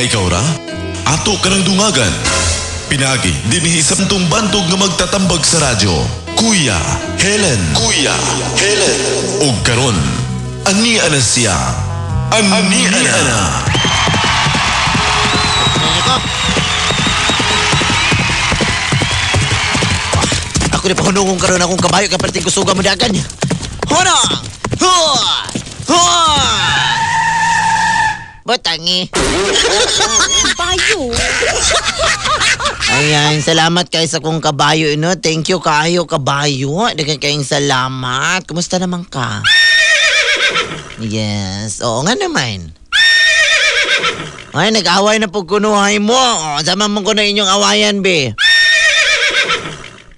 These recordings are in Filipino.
Ikaw ra? Ato ka ng dungagan. Pinagi, dinhi sa tong bantog nga magtatambag sa radyo. Kuya Helen. Kuya Helen. O karon, ani ana siya. Ani ana. Ako na pahunungong karon akong kabayo kaperting kusuga mo dagan. Hona! Hua! Hua! Batangi. Bayo. Ayan, salamat kay sa kong kabayo, no? Thank you kayo, kabayo. Dagan kayong salamat. Kumusta naman ka? Yes. Oo nga naman. Ay, nag-away na po kunuhay mo. O, sama mo ko na inyong awayan, be.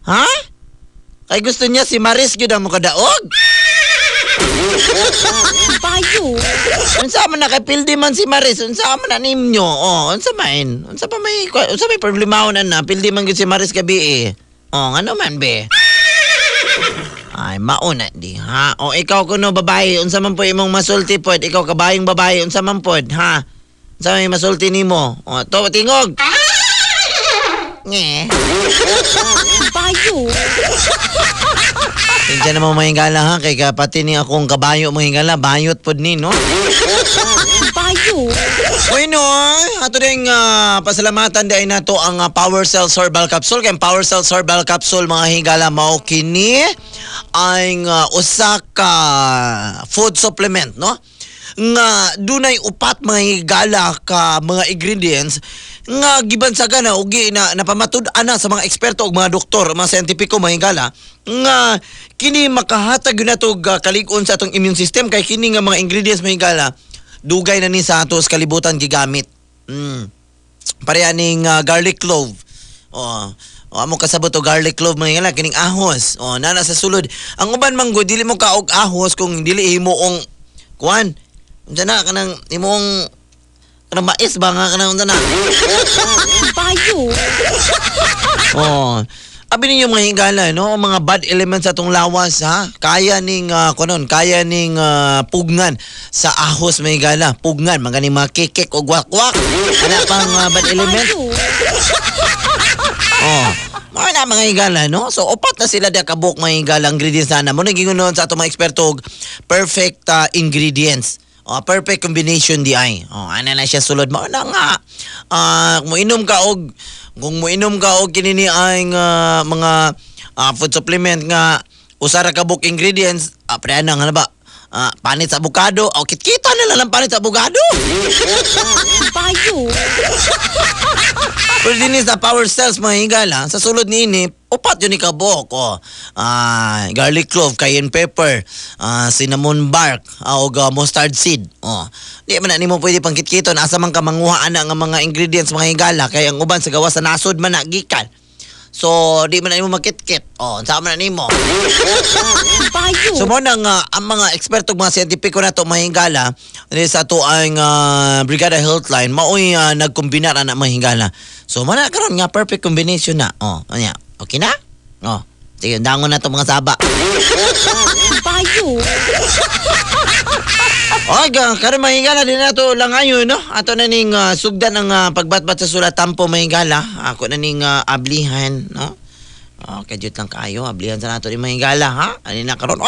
Ha? Kay gusto niya si Maris gyud ang mukadaog. Bayo. Unsa man na kay pildi man si Maris, unsa man na nimyo? Oh, unsa man? Unsa may problema na pildi man gyud si Maris gabi eh. Oh, ano man be? Ay, mauna di ha. O ikaw kuno babae, unsa man po imong masulti pod? Ikaw kabayong babae, unsa man pod, ha? Unsa may masulti nimo? O, to tingog. Nge. Bayo. Kinsa na mo mahingala ha kay kapati ni akong kabayo mahingala bayot pod ni no. Bayo. Bueno, ato ding pasalamatan di ay nato ang Power Cell Sorbal Capsule. Kaya Power Cell Sorbal Capsule mga higala mao kini ay usa ka food supplement no nga dunay upat mga higala ka mga ingredients nga gibansagan na ugi na napamatud-an na sa mga eksperto ug mga doktor, mga siyentipiko mga higala nga kini makahatag yun nato kalig-on sa atong immune system kay kini nga mga ingredients mga higala dugay na ni sa atos kalibutan gigamit. Pareha ning garlic clove. Amo kasabot og garlic clove mga higala kining ahos. Nana sa sulod. Ang uban manggod dili mo kaog ahos kung dili himuong kuan. Unsa na kanang imong kanang mais ba nga kanang unsa na? Bayo. Abi ninyo mga higala no, mga bad elements sa atong lawas ha. Kaya ning pugngan sa ahos mga higala, pugngan mga mga kikik o gwak-gwak. Ana pang bad element. Mga higala no. So upat na sila da kabuk mga higala ingredients sana. Mo nagingon sa atong mga eksperto perfect ingredients. Perfect combination di ay. Ana na siya sulod mo na nga. Kung moinom ka og kinini ay mga food supplement nga usara ka book ingredients, pre na nga ba? Panit sa avocado, kita na lang panit sa avocado. Bayo. Pero din sa Power Cells mga higala, sa sulod ni ini, upat yun ni kabok. Garlic clove, cayenne pepper, cinnamon bark, o mustard seed. Di man na nimo pwede pangkit-kiton, asa man ka manguhaan na nga mga ingredients mga higala, kaya ang uban sa gawas sa nasod man na gikan. So, di man na nimo makit-kit. Saan man na nimo? Bayo. So, mo nang ang mga eksperto, mga siyentipiko na ito, mga higala, sa ito ang Brigada Healthline, mao'y nagkumbina na mga higala. So, mana karon nga perfect combination na. Okay na? Sige, dangon na ito mga saba. Bayo. Karon mga higala, din na ito lang ngayon, no? Ato na ning sugdan ang pagbatbat sa sulat tampo mga higala. Ako na ning ablihan, no? Kadyot lang kayo, ablihan sa nato ni mga higala, ha? Ano na karon?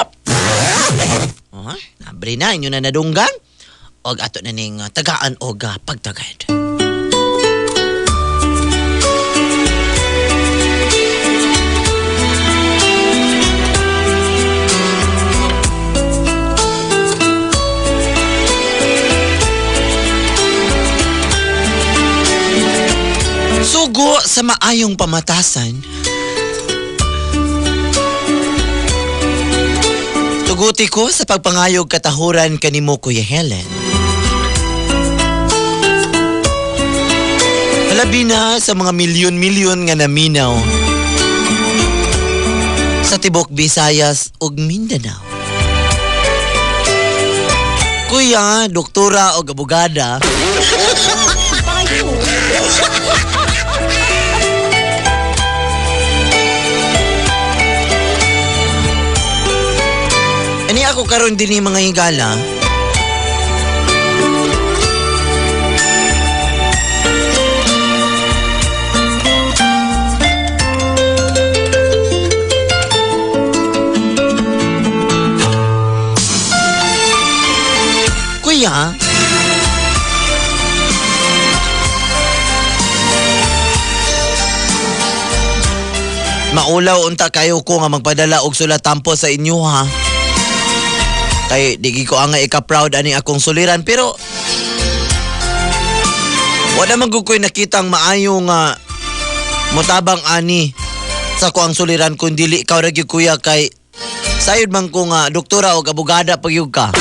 Abri na, inyo na nadunggan. Og ato na ning tagaan og pagtagad. Sugo sa maayong pamatasan. Tuguti ko sa pagpangayog katahuran kanimo Kuya Helen. Labi na sa mga milyon-milyon nga naminaw sa tibok Visayas ug Mindanao. Kuya, doktora o abogada. Bayo. Ani ako karon din mga higala. maulaw unta kayo ko nga magpadala og sulatampo sa inyo ha. Kay digi ko nga ika-proud ani akong suliran pero wala man gud ko'y nakitang maayo nga motabang ani sa ko ang suliran kun dili ikaw ra gyud kuya kay sayod man ko nga doktora o abogada pagyud ka.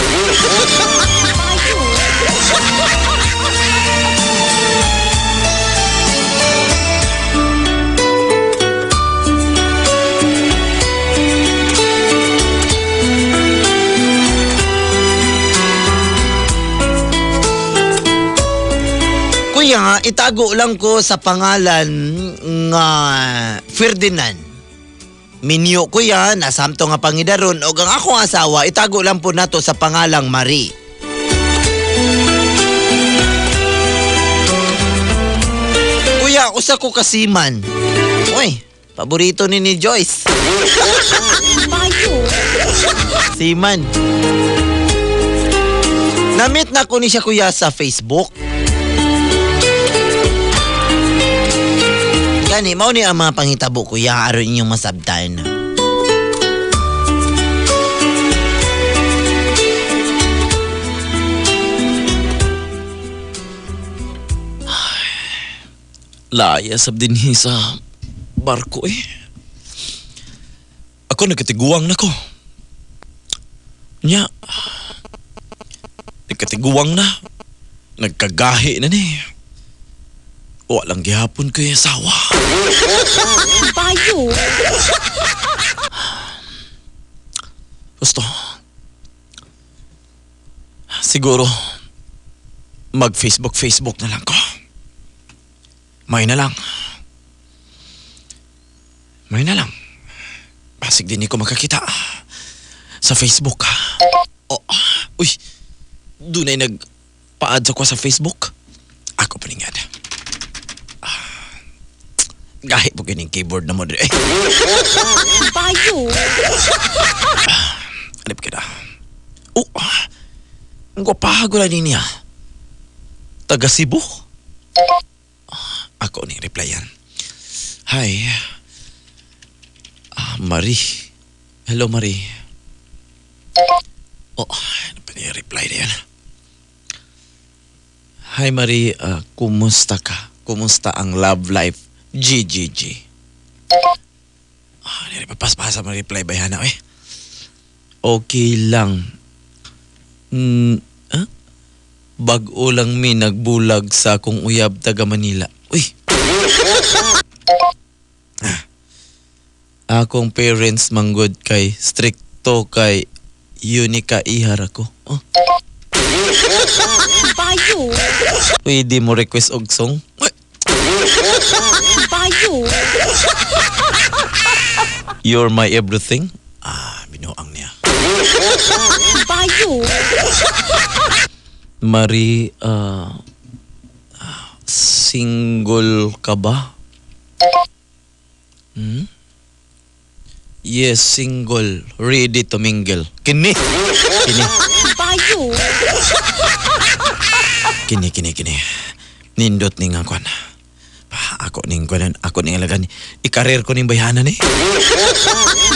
Kuya, itago lang ko sa pangalan nga Ferdinand. Minyo kuya, nasamto nga pangidaron o ang akong asawa, itago lang po nato sa pangalang Marie. Kuya, usa ko kasiman. Uy, paborito ni Joyce. Payo. Siman. Namit na ko ni siya kuya sa Facebook. Gani, mao ni ang mga panghitabo kuya aron inyong masabtan. Laya sab din sa barko eh. Ako nagkatiguang na ko. Nya, nagkatiguang na. Nagkagahi na ni. Walang gihapon ko yung asawa. Payo. Gusto. Siguro, mag-Facebook na lang ko. May na lang. Pasig din ko makakita sa Facebook. Oh, uy, doon ay nagpa-add ako sa Facebook. Ako pa rin nga. Gahi po kining keyboard na mo dre. Payo. Alip ka na. Oh, ang gwapahago na niya. Taga Cebu. Ako ni replyan. Hi. Marie. Hello, Marie. Oh, ano pa niya reply na yan? Hi, Marie. Kumusta ka? Kumusta ang love life? GGG. Hindi paspasa mo reply ba yan eh? Okay lang. Bag-o lang mi nagbulag sa akong uyab taga Manila. Uy! Akong parents manggod kay stricto kay unika ihar ako. Oh. Payo. Pwede mo request og song? Uy! Payo. You're my everything? Binuang niya. Payo. Marie, single ka ba? Yes, single. Ready to mingle. Kini. Payo. Kini. Nindot ning angkon. Ako ning kuan, ako ning alagan. Ikarir ko ning bayanan ni.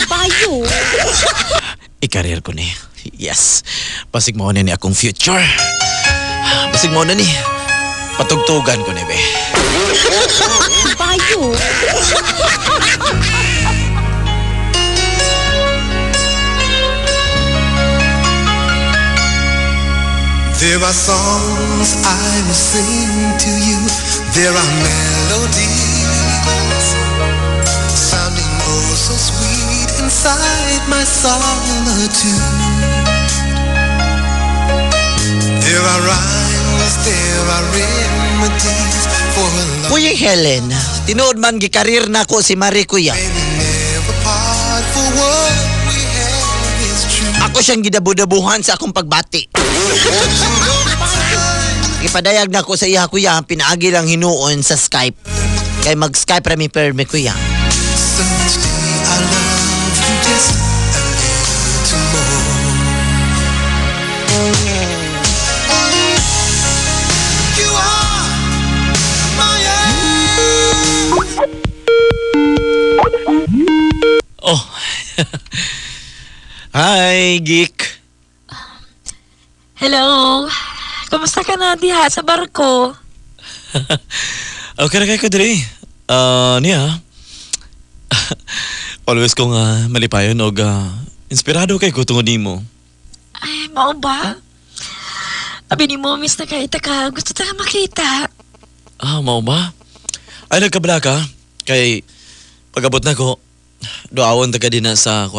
Payo. Ikarir ko ni. Yes. Pasig mo na ni akong future. Pasig mo na ni. Patugtugan ko ni be. Payo. There are songs I will sing to you. There are melodies sounding oh so sweet inside my solitude. There are rhymes, there are remedies for a love. Kuya Helen, tinuod man gikarir na ko si Marie kuya. May we never part, for what we have is true. Ako siyang gidabu-dabuhan sa akong pagbati. Ipadayag na ko sa iya kuya, pinaagi lang hinuon sa Skype. Kay mag-Skype rami perme kuya. So each day I love you just a little more. You are my Hi, Geek. Hello. Kamusta ka na diha sa barko? Okay na kayo ko diri. Niya. Always kong malipayon o inspirado kay ko tungod nimo. Ay, mao ba? Abi ni mo, miss na kaita ka. Gusto ta ka makita. Mao ba? Ay, nagkabala ka. Kay, pag-abot na ko, doawon ta ka din na sa,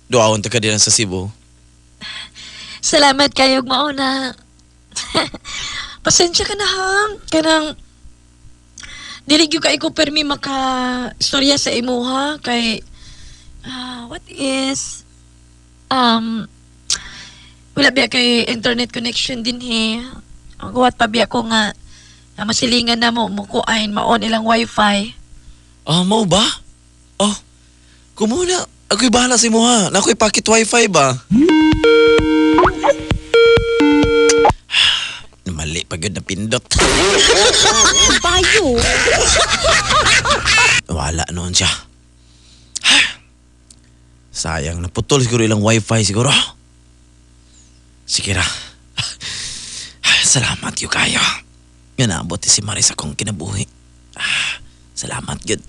doawon ta ka din na sa Cebu. Salamat kayo mauna. Pasensya ka na ha. Kanang diligyo ka ko permi maka istorya sa imo ha kay what is wala biya kay internet connection din he. Ang guwat pa biya ko nga masilingan na mo mukuain maon ilang wifi. Mao ba? Kumuna. Ako'y bahala sa imo ha. Na ako'y packet wifi ba? Mali pag yun na pindot. Bayo. Wala noon siya. Sayang, naputol siguro ilang wifi siguro. Sige ra. Salamat yung kayo. Nga naabot si Maris akong kinabuhi. Salamat yun.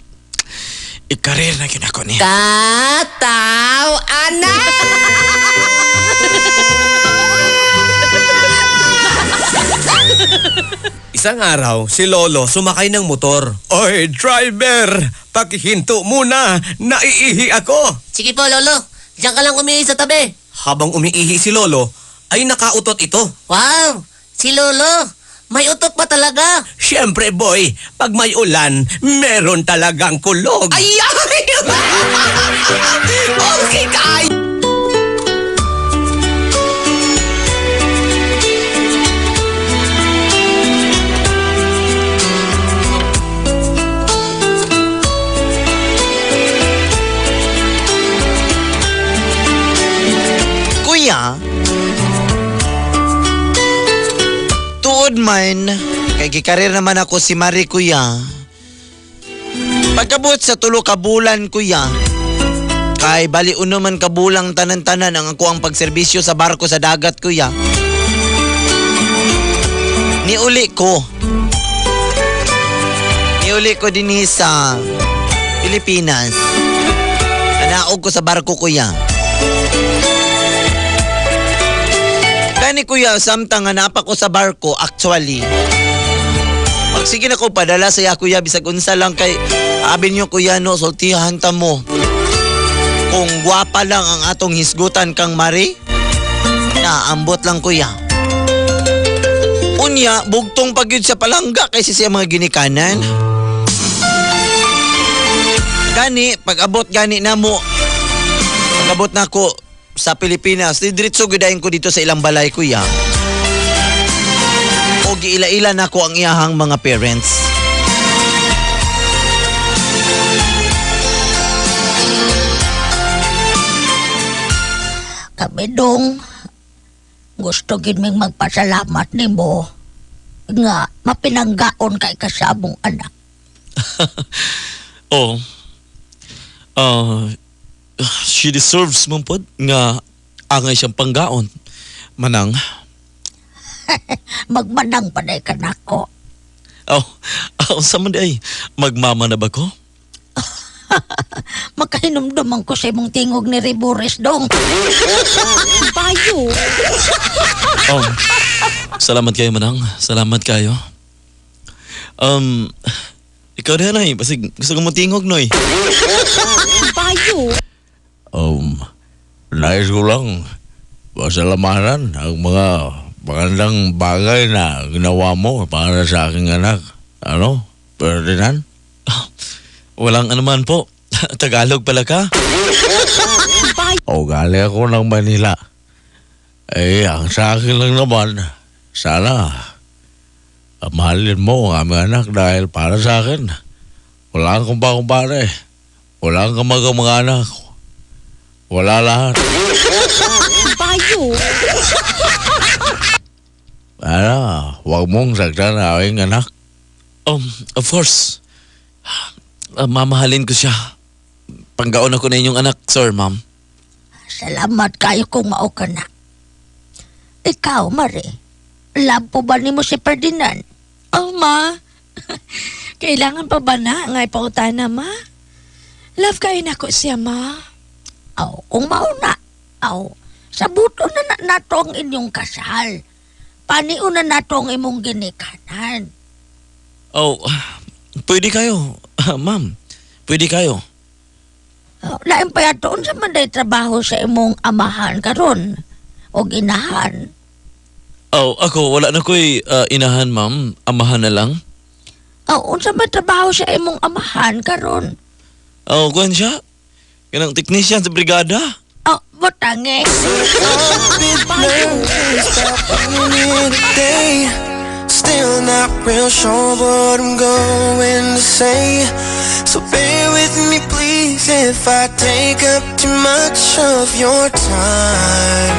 Ikarir na yun ako niya. Tataw, anak! Isang araw, si Lolo sumakay ng motor. Oy, driver! Pakihinto muna! Naiihi ako! Sige po, Lolo. Diyan ka lang umihi sa tabi. Habang umiihi si Lolo, ay nakautot ito. Wow! Si Lolo! May utot pa talaga. Siyempre, boy, pag may ulan, meron talagang kulog. Ay! Okay, kay! Kuya, tuod man, kay gikarir naman ako si Marie, kuya. Pagkabot sa tulo ka bulan, kuya, kay bali uno man kabulang tanan-tanan ang ako ang pagserbisyo sa barko sa dagat, kuya. Niuli ko dinhi sa Pilipinas. Anaog ko sa barko, kuya. Kani kuya, samtang nga napa ko sa barko, actually, pag sige na ko padala saya kuya, bisag unsa lang kay, abin nyo kuya no, sultihan ta mo. Kung gwapa lang ang atong hisgutan kang Mari, naambot lang kuya. Unya, bugtong pagyud sa palangga kaysa siya mga ginikanan. Gani, pag-abot gani na mo, pag-abot na ko, sa Pilipinas, diretso gudahin ko dito sa ilang balay, kuya. O giila-ila na ko ang iyahang mga parents. Kami dong gusto gid ming magpasalamat nimo nga mapinanggaon kay kasabong anak. She deserves mong pod nga angay siyang panggaon. Manang. Magmanang pa ka nako. Unsa man di ay magmama na ba ko? Makahinumduman ko sa imong tingog ni Ribores dong. Bayo. Salamat kayo, manang. Salamat kayo. Ikaw din ay, basig gusto ko mo tingog, noy. Bayo. Nais ko lang pasalamanan ang mga magandang bagay na ginawa mo para sa aking anak. Ano, Ferdinand? Walang anuman po. Tagalog pala ka? O galing ako ng Manila. Ang sa akin lang naman, sana mahalin mo ang aming anak dahil para sa akin, wala kang kumpare, wala kang mga anak. Wala lahat. Bayo. Huwag mong saktan ang aking anak. Of course. Mamahalin ko siya. Panggaon ako na inyong anak, sir, ma'am. Salamat kayo kung mao ka na. Ikaw, Mare, love po ba ni mo si Ferdinand? Oh, ma. Kailangan pa ba na nga ipautana, ma? Love kayo na ko siya, ma. Aw, kung mao na. Aw, sabuto na nato ang inyong kasal. Paniuna nato ang imong ginikanan. Oh, pwede kayo. Ma'am, pwede kayo. Lain pa yatoon sa manday trabaho sa imong amahan karon o ginahan. Oh, ako, wala na ko'y inahan, ma'am. Amahan na lang. Unsa may trabaho sa imong amahan karon? Oh, kuhan siya. Kanang technician sa brigada. Botange. Still not real sure what I'm going to say. So bear with me please if I take up too much of your time.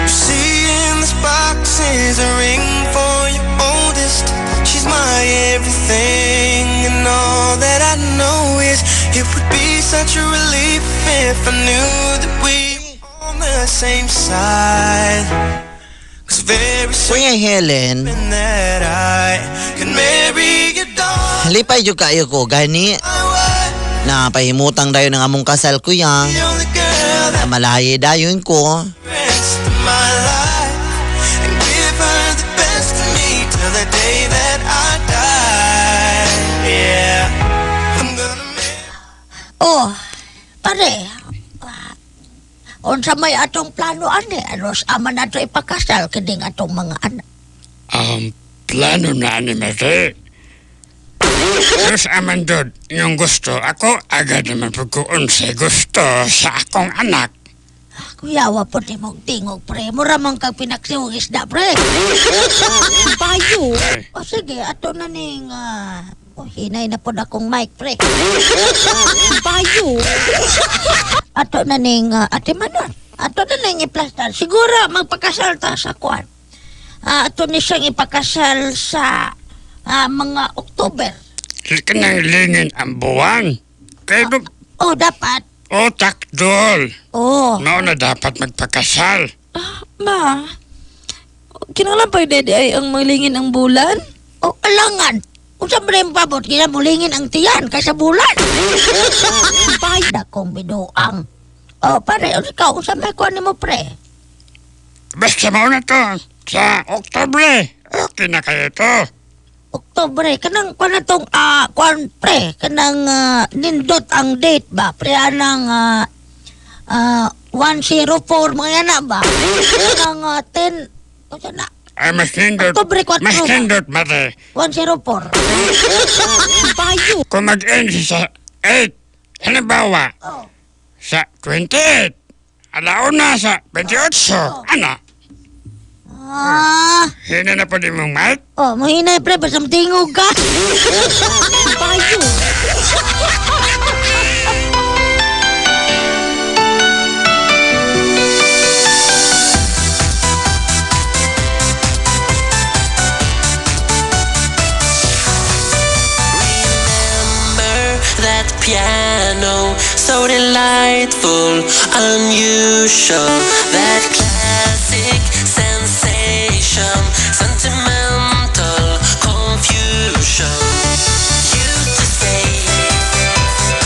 You see in this box is a ring for your oldest. She's my everything, and all that I know is it would be such a relief if I knew that we were on the same side. 'Cause very soon Kuya Helen, that I can marry your daughter. lipay jud kayo ko gani na pahimutang dayon ng among kasal kuya. The only girl that Na malayo dayon ko. rest of my life, and give her the best of me till the day that I die. Yeah, I'm gonna marry. Pare. Unsa may atong plano ani? Anos ama nato ipakasal kining atong mga anak. Plano na ni Mete. Yes, amandod, yung gusto. Ako agad naman pagkuon sa gusto sa akong anak. Kuyawa po ni mong tingog, pre. Mura mong kag pinaksiwang isda, pre. Payo. O sige, ato na ning... hinay na po na akong mic, pre. Payo. Ato na ning... Ate Manon. Ato na ning iplastar. Siguro magpakasal ta sa kwan. Ato ni siyang ipakasal sa mga October. Kanang lingin ang buwan. Kaya Dapat. takdol. Oh. Na dapat magpakasal. Ma, kinala pa yung ay ang malingin ang bulan? Alangan. Kung sa mga pabot, kinamulingin ang tiyan kaysa bulan. Bayad akong binuang. Pare, ikaw, kung sa may kuhan mo, pre. Basta mo na to. Sa Oktubre. Okay na kayo to. Oktobre, kanang kuhan na tong, kuhan, pre, kanang nindot ang date ba? Pre, anang 104, mga yan na ba? Kanang 10, o na, Ay, mas nindot. Oktubre 4. Mas nindot, Mate. 104. Payo. Kung mag-end sa 8, halimbawa, sa 28, alauna sa 28, ano? Hina na po din mong mic? Mahinay, pre, basta tingog ka. Payo. that piano, so delightful, unusual, that classic sensation, sentimental confusion. Used to say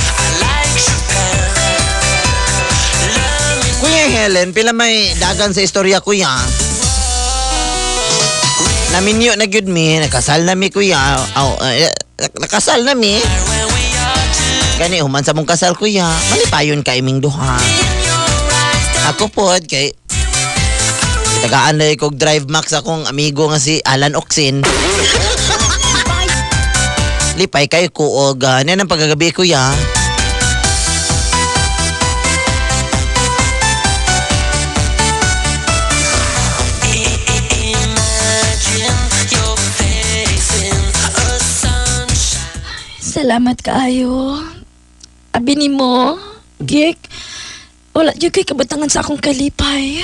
I like Chopin. Love me Kuya Helen, pila may dagan sa istorya kuya. Naminyo na gyud mi, nakasal na mi kuya. Nakasal na mi. when we are together. Gani human sa mong kasal kuya. Malipayon ka iming duha. Ako pod kay tagaan na kog drive max akong amigo nga si Alan Oxin. Lipay kay ko og niyan ang pagagabi kuya. Salamat kaayo. Abi ni mo, Gik, wala dyan kay kabatangan sa akong kalipay.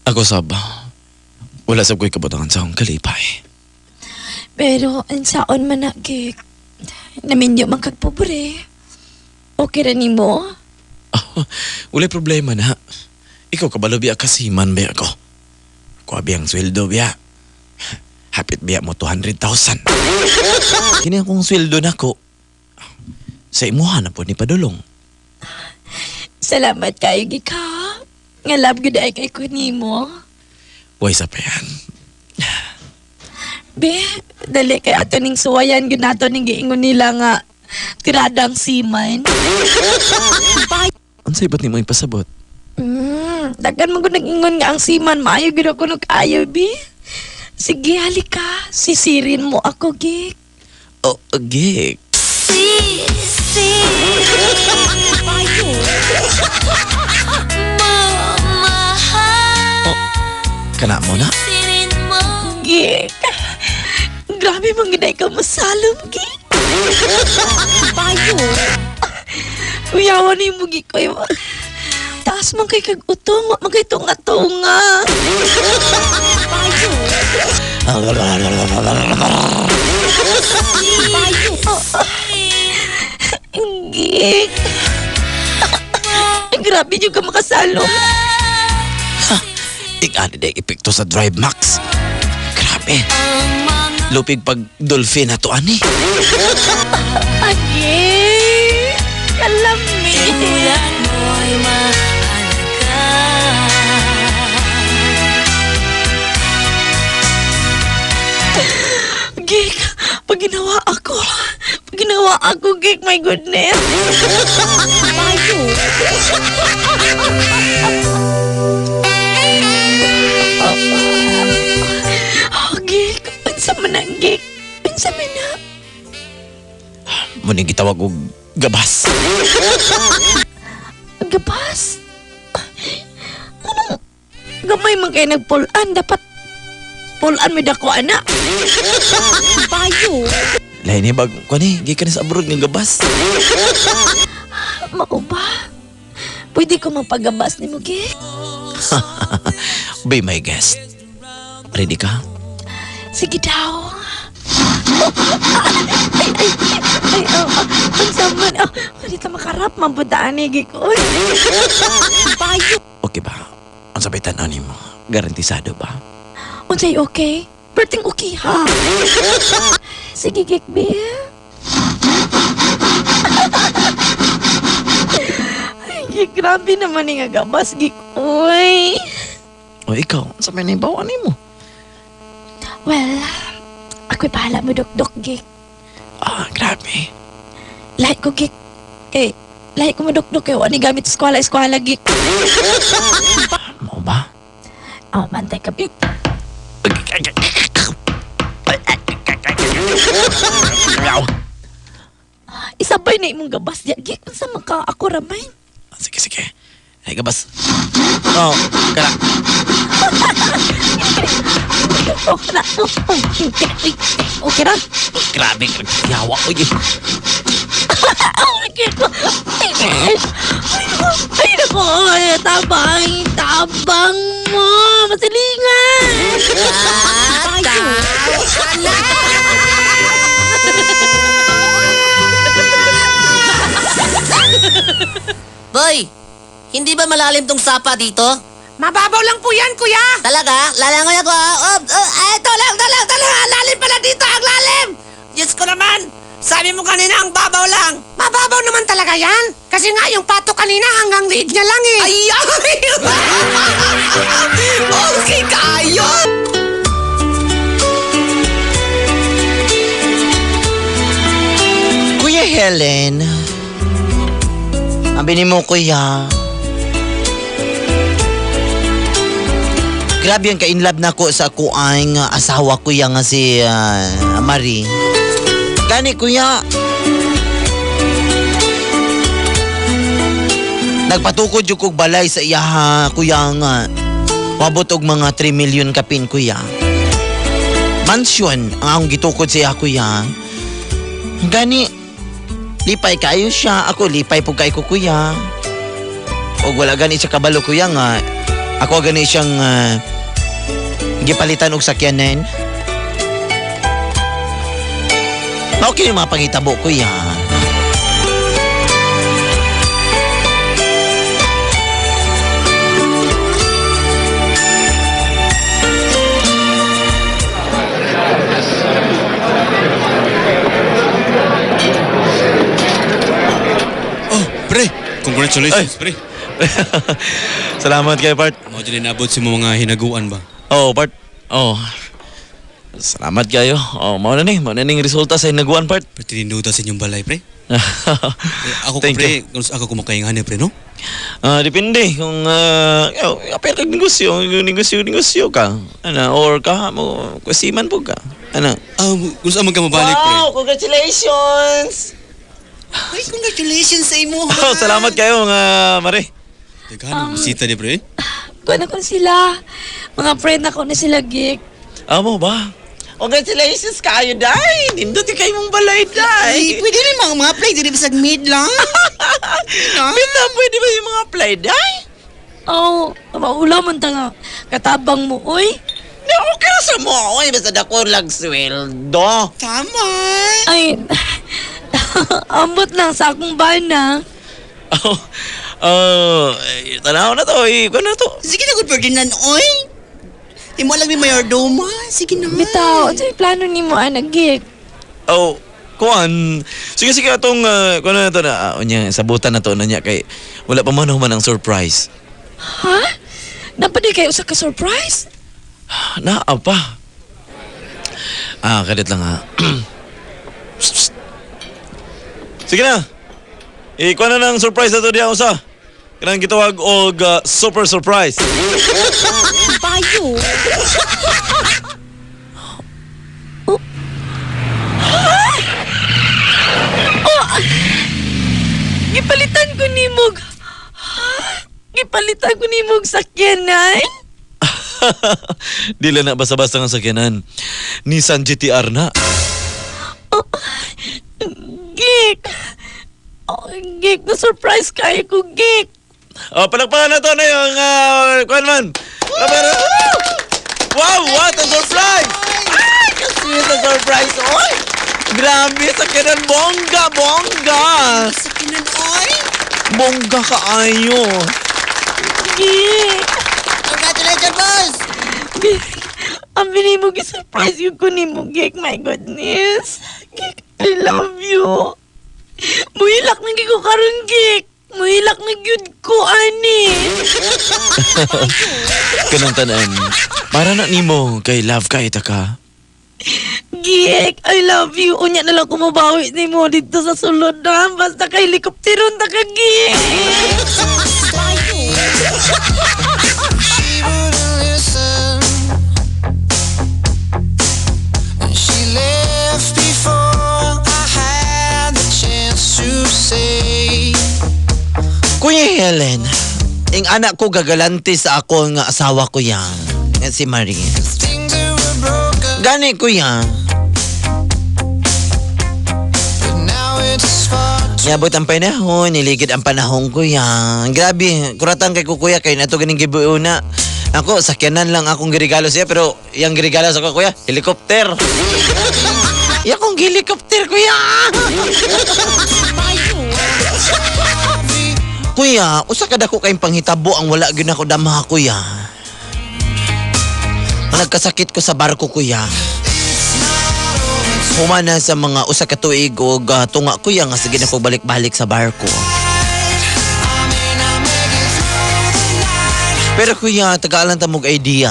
Ako sab. Wala sab ko'y kabatangan sa akong kalipay. Pero, ang saon man na, Gik, naminyo man kagpobre. Kung wala man ko, mahimo, Gik. Kung wala man ko, mahimo, Gik. Ako sab. Wala sab ko'y kabatangan sa akong kalipay. Pero, ang saon man na, Gik, naminyo man kagpobre. Pero, ang saon man na, Gik, Okay ra nimo? Wala problema na. Ikaw kabalo biya kasiman biya ko. Kuha biyang sweldo biya. Hapit biya mo 200,000. Kini akong sweldo na ko. Sa imuha na po ni Padulong. Salamat kayo, Gika. Nga love good ay kay ko nimo. Huwag sa pa yan. Be, dali kay ato ning suwayan gyud nato ning giingon nila nga tiradang siman. Unsay ba't ni mo ipasabot? Daghan mo gud nag-ingon nga ang siman maayo gyud ako nag-ayo, be. Sige, halika. Sisirin mo ako, Gik. Oh, gig. Kana mo na? Gik. Grabe mong ginay ka masalom, Gik. Payo. Uyawan ni mo, Gik. Taas man kay kag utong, magay tunga-tunga. Payo. Gik. Grabe yung ka makasalom. Ikaw na epekto sa Drive Max. Grabe. Lupig pag dolphin na to, ani. Agi. Kalami. Gik, pag ginawa ako, Gik, my goodness. Payo. Oh, Gik, unsa man na, Gik? Unsa man na? Muning gitawag og gabas. Gabas? Anong gamay man kayo nagpulan? Dapat pulan may dako, anak. Payo. Lain ni bag ko ni, gikan sa abroad ng gabas. Mao ba? Pwede ko magpagabas ni mo, Gik? Be my guest. Ready ka? Sige daw. Ang saman. Hindi ka makarap, mabudaan ni Gik. Uy. Payo. Okay ba? Ang sabay tanaw ni mo. Garantisado ba? Unsay okay? Perting okay, ha? Sige, Gik, be. Ay, Gik, grabe naman nga gabas, Gik. Uy. O ikaw, ang sabay na ibawa ni mo. Well, ako'y bahala mo, Dok, Gik. Ah, grabe. Lahat ko, Gik. Eh, lahat ko mo, Dok, eh. Wani gamit sa eskwala, Gik. Mo ba? Oh, bantay ka, Gik. Isabay na imong gabas diya, Gik. Kung sa maka ako ramay. Sige, sige. Ay, gabas. Oh, kara. Okay na. Okay na. Grabe, yawa ko yun. Ay, naku. Tabang mo. Masilingan. Boy, hindi ba malalim tong sapa dito? Mababaw lang po yan, kuya. Talaga? Lalangoy ako ha? Eto lang. Lalim pala dito, ang lalim! Diyos ko naman! Sabi mo kanina ang babaw lang. Mababaw naman talaga yan. Kasi nga yung pato kanina hanggang liig niya lang eh. Ay! Okay kayo! Kuya Helen, sabi ni mo, kuya, grabe ang ka-inlove na ko sa kuang asawa kuya nga si Marie. Gani kuya, nagpatukod yung kong balay sa iya kuya nga wabot og mga 3 million kapin kuya. Mansyon ang akong gitukod sa iya kuya. Gani, lipay kayo siya. Ako lipay po kay ko kuya. O wala gani siya kabalo kuya nga. Ako gani siyang gipalitan og sakyanan. Okay yung mga pangitabo kuya. Congratulations, pre. Salamat kayo, part. Mo dili nabot si mga hinaguan ba? Oh, part. Oh. Salamat kayo. Oh, mao na ning resulta sa hinaguan, part. Pati ninuda sa inyong balay, pre. Ako ko, Thank pre, kung ako kumakaingan pre, no? Depende kung apel kag negosyo ka. Or ka mo kwesiman po ka. Kung saan man ka mabalik, pre. Wow, congratulations! Ay, congratulations sa imo. Oh, salamat kayo mga mare. Teka, bisita ni pre. Kuha na ko sila. Mga friend ako na sila, Gik. Amo ba? Congratulations kayo, Day! Nindot kayo mong balay, Ay, Day! pwede rin mga play, dili bisag mid lang. Pita, pwede ba yung mga play, Day? Oh, maula man tanga. Katabang mo, oy. Na okay ra sa mo, oy, basta dako lag sweldo. Tama. Ay, ambot lang sa akong bana. Tanaw na to. Ikaw na to. Sige na, good Ferdinand, oy. Imo lang ni Mayordoma. Sige na. Bitaw, ano yung plano ni mo, anak, Gik? Oh, kuan. Sige, atong, kuan na to na, sabutan na to na niya kay, wala pa man ang surprise. Ha? Napadi kayo sa ka-surprise? Apa? Kadit lang ha. Sige na. Ikuha na ng surprise na to diya usa. Kanang gitawag og super surprise. Bayo. Gipalitan ko ni Mog. Gipalitan ko ni Mog sakyanan. Dila na basta-basta nga sakyanan. Nissan GTR na. Gik. Oh, Gik, na-surprise kayo ko, Gik. Palagpakan na to na yung kuan man. Wow, what a surprise! Ay, kasi na surprise, oy! Grabe, sakyanan, bongga! Sakinan, oy. Bongga ka ayo. Gik. Congratulations, boss. Gik. Ang bini mo gi-surprise yung kunin mo, Gik. My goodness. Gik, I love you. Muhilak na giko karon, Gik. Muhilak na gyud ko, ani. Kanang tanan. Para na nimo kay love ka ita ka. Gik, I love you. Unya na lang kumabawi ni mo dito sa sulod na. Basta ka helikopteron ta ka, Gik. She wouldn't listen. And she left before I had the chance to say. Kuya Helen, ang anak ko gagalante sa akong asawa ko yan. Yan si Marie. Things that were broken, Gani kuya, but now it's far too niabot ang panahon, niligid ang panahon kuya. Grabe, kuratan kay ko kuya, kay nato ganing gibuuna. Ako, sakyanan lang akong girigalo siya, pero yung girigalo sa ko kuya, helikopter. Yung helikopter kuya. Kuya, usa ka dako kayong panghitabo ang wala gyud ako damaha kuya. Nagkasakit ko sa barko kuya. Humana sa mga usa ka tuig og tunga kuya nga sige na ko balik-balik sa barko. Pero kuya, tagalan ta mog idea.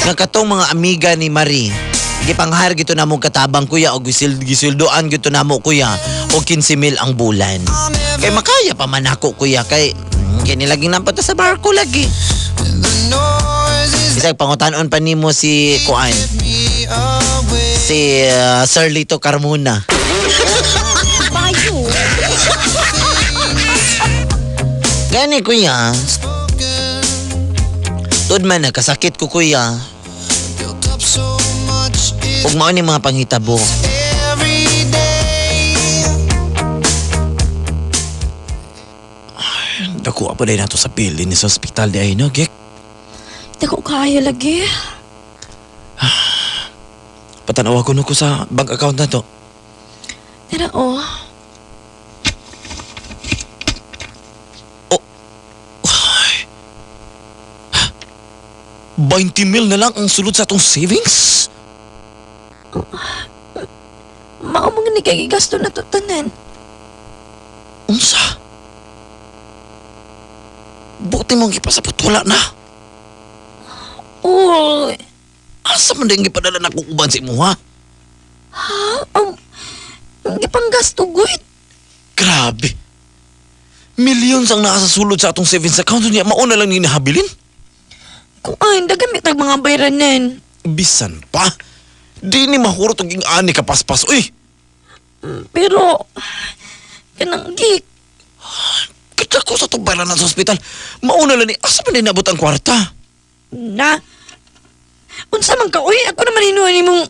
Nga katong mga amiga ni Marie, gipanghar gito namo katabang kuya og gisildoan gito namo kuya og 15,000 ang bulan. Kay makaya pa man ako kuya kay kini laging nampata sa barko lagi. the noises Isang pangutan-on pa nimo si Kuan, me away. si Sir Lito Carmona. Bayo. Gani kuya, tuod man nagkasakit ko kuya. Built up so much is Ug mao ni mga panghitabo. every day. Dako pa din nato sa pili ni sa ospital di ay no, Gek. Dako kayo lagi. Patanaw ko nuko sa bank account na to. Tira, oh. 20,000 na lang ang sulod sa atong savings? Mao mga ni kay gasto na to tanan. Unsa? ni mong ipasabot, wala na. Uy. Asa man din gipadala na kong uban sa imo, ha? Ang ipanggasto, good. Grabe. Millions ang nakasasulod sa atong savings account niya. Mauna lang ni nahabilin. Kung ay, dagamit ang mga bayranan. Bisan pa. Di ni mahurot ang ani kapaspas. Uy, Pero, kanang gik. kita ko sa tubaran sa ospital. Mauna lang ni, asa man din nabot ang kwarta? Na? Unsa man ka, uy, ako naman hinuon ni mong...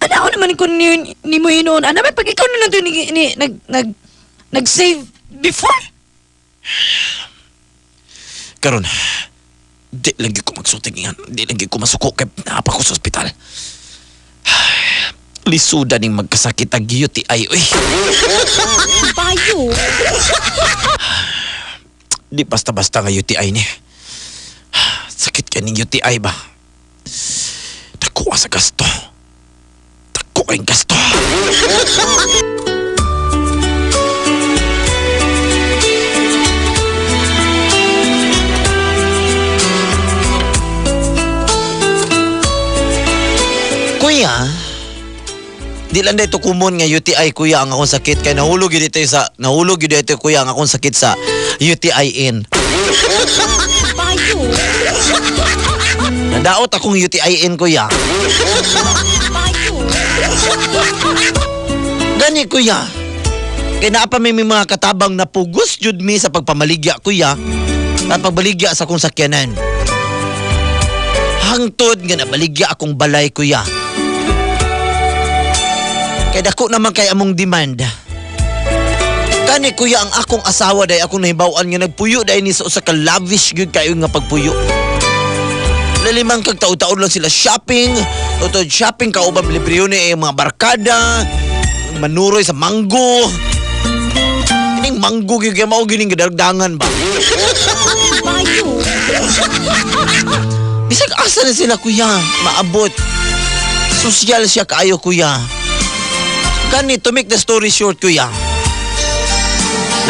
Ano ako naman kung ni mo hinuon? Ano ba, pag ikaw na lang ito nag-save before? Karon, di lagi ko magsuting yan. Di lagi ko masuko kay napa ko sa ospital. Lisuda ning magkasakit ang UTI, uy. Bayo. Di basta-basta nga UTI ni. Sakit ka ning UTI ba? Dako ka sa gasto. Dako kayong gasto. Kuya, di lang dito kumon nga UTI kuya ang akong sakit kay nahulog yun dito kuya ang akong sakit sa UTI-in. Bayo. Nadaot akong UTI-in kuya. Bayo. Gani kuya. Kay naa pa may mga katabang na pugos jud mi sa pagpamaligya kuya. At pagbaligya sa akong sakyanan. Hangtod nga nabaligya akong balay kuya. Kay dako naman kay among demand. Kani kuya ang akong asawa day akong nahibaw-an nga nagpuyo day ni sa usa ka lavish gyud kayo nga pagpuyo. Lalimang kag taon-taon lang sila shopping, tutod shopping kauban libre ni mga barkada, manuroy sa mango. Ning mango gyud kay mao gining gidaragdangan ba. Bayo. Bisag asa na sila kuya, maabot. Sosyal siya kaayo kuya. Gani, to make the story short, kuya.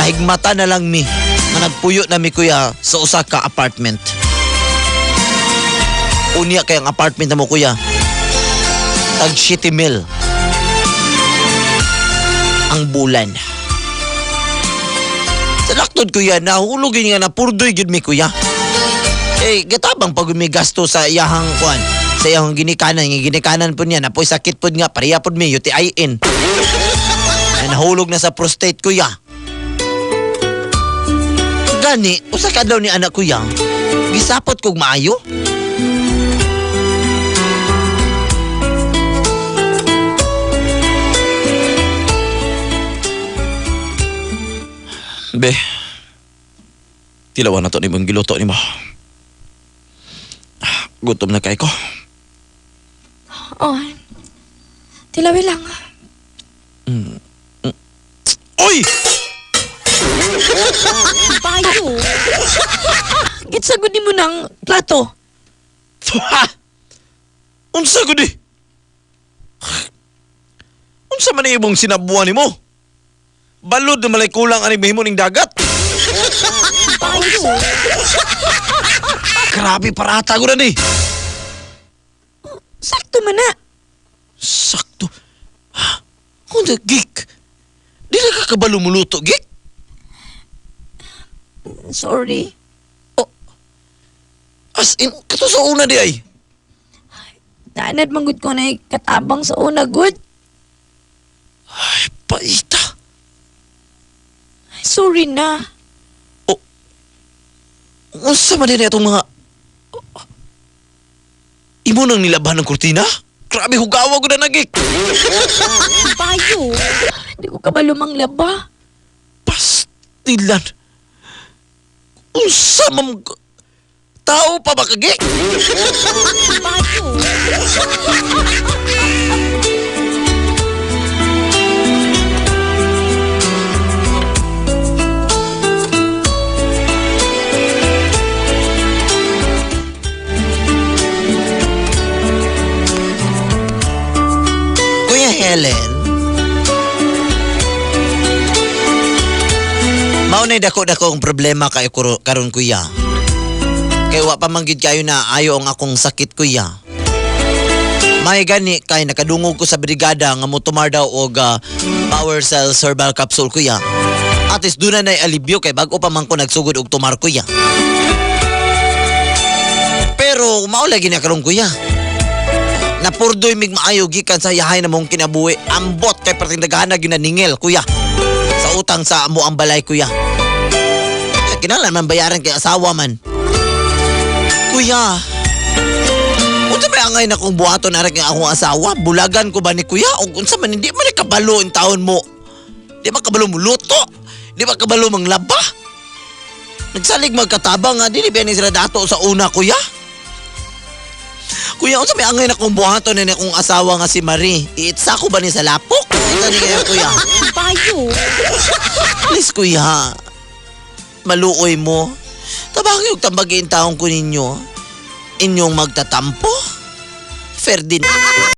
Nahigmata na lang mi na nagpuyo na mi, kuya, sa usa ka apartment. Unya kay ang apartment na mo, kuya. Tag 70 mil. Ang bulan. Sa laktod, kuya, nahulog yun nga na purdoy yun mi, kuya. Eh, gatabang pag may gasto sa iyahang kuan. Sa iyang ginikanan po niya, napoy sakit po nga, pareha po may UTI-in. Ay nahulog na sa prostate kuya. Gani, usa ka daw ni anak kuya, gisapot kog maayo. Be, tilawan na to ni mong giluto ni mo. Gutom na kay ko. Oh, tilawi lang. Oy! Bayo. Gitsagod mo ng plato. Ha? Unsa ko di? Unsa man imong sinabuan nimo? Balod na malay kulang ani mahimo ning dagat. Bayo. Grabe parata ko na ni. Sakto man na. Sakto. Ha? Kung gik. Di na kakabalo muluto, gik? Sorry. As in, kato sa una di ay. Naanad manggod ko na katabang sa una, good. Ay, paita. Sorry na. Unsa man din itong mga... Imo nang nilabahan ng kurtina? Grabe, hugawa ko na nagik. Bayo. Hindi ko kabalumang laba. Pastilan. Unsa mam... Tao pa ba kagik? Bayo. Kuya Helen, mao na dako-dako ang problema kay karon kuya. Kay wa pa manggid kayo na ayo ang akong sakit kuya. May gani kay nakadungog ko sa brigada nga mo tumar daw og Power Cell Herbal Capsule kuya. At least doon na alibyo kay bago pa man ko nagsugod og tumar kuya. Pero maula gini karon kuya. Napurdoy mig maayo gikan sa yahay na mong kinabuhi. Ambot kay perting daghan na ginaningil kuya. Sa utang sa amo ang balay kuya. Kinahanglan man bayaran kay asawa man. Kuya, unsa may angay na kung buhaton na rin ang akong asawa? Bulagan ko ba ni kuya? O unsa man hindi man kabalo ang taon mo? Di ba kabalo mo luto? Di ba kabalo manglaba? Nagsalig magkatabang nga, di ba ni sila dato sa una kuya? Kuya, unsa may angay na kung buhaton na akong asawa nga si Marie? Iitsa ko ba ni sa lapok? Ito ni kaya kuya. Payo. Please kuya, maluoy mo. Tabang yung tambagin taong ko ninyo. Inyong magtatampo. Ferdinand.